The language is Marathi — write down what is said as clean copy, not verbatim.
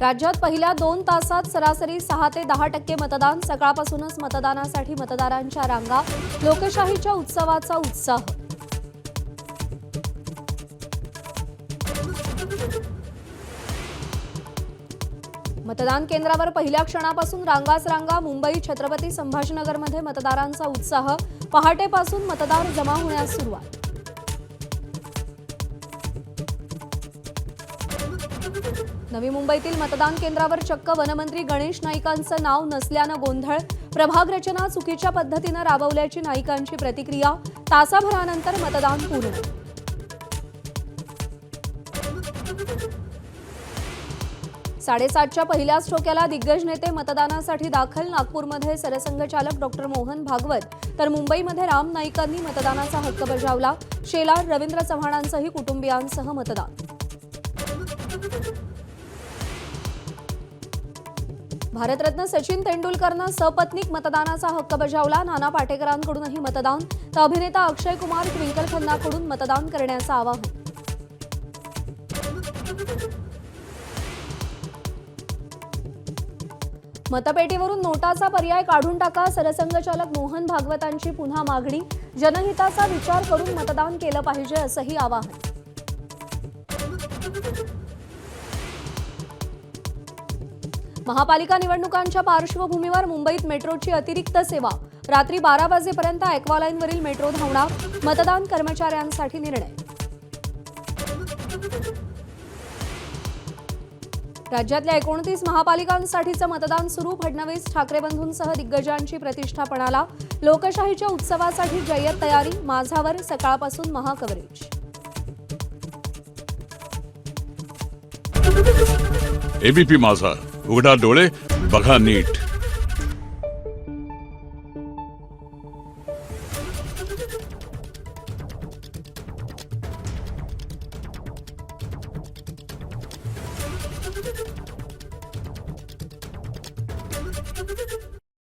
राज्यात पहिल्या 2 तासात सरासरी 6 ते 10% मतदान। सकाळपासूनच मतदानासाठी मतदारांच्या रांगा। लोकशाहीच्या उत्सवाचा उत्साह। मतदान केंद्रावर पहिल्या क्षणापासून रांगाच रांगा। मुंबई छत्रपती संभाजीनगरमध्ये मतदारांचा उत्साह। पहाटेपासून मतदार जमा होण्यास सुरुवात। नवी मुंबईतील मतदान केंद्रावर चक्क वनमंत्री गणेश नाईकांचं नाव नसल्यानं गोंधळ। प्रभाग रचना चुकीच्या पद्धतीनं राबवल्याची नाईकांची प्रतिक्रिया। तासाभरानंतर मतदान पूर्ण। साडेसातच्या पहिल्याच ठोक्याला दिग्गज नेते मतदानासाठी दाखल। नागपूरमध्ये सरसंघचालक डॉक्टर मोहन भागवत तर मुंबईमध्ये राम नाईकांनी मतदानाचा हक्क बजावला। शेलार रवींद्र चव्हाणांसही कुटुंबियांसह मतदान। भारतरत्न सचिन तेंडुलकरनं सपत्नीक मतदानाचा हक्क बजावला। नाना पाटेकरांकडूनही मतदान तर अभिनेता अक्षय कुमार ट्विंकल खन्नाकडून मतदान करण्याचं आवाहन। मतपेटीवरून नोटाचा पर्याय काढून टाका। सरसंघचालक मोहन भागवतांची पुन्हा मागणी। जनहिताचा विचार करून मतदान केलं पाहिजे असंही आवाहन। महापालिका निवडणुकांच्या पार्श्वभूमीवर मुंबईत मेट्रोची अतिरिक्त सेवा। रात्री 12 वाजेपर्यंत ॲक्वालाईनवरील मेट्रो धावणार। मतदान कर्मचाऱ्यांसाठी निर्णय। राज्यातल्या 29 महापालिकांसाठीचं मतदान सुरू। फडणवीस ठाकरे बंधूंसह दिग्गजांची प्रतिष्ठा पणाला। लोकशाहीच्या उत्सवासाठी जय्यत तयारी। माझावर सकाळपासून महाकव्हरेज। एबीपी माझा, उघडा डोळे बघा नीट।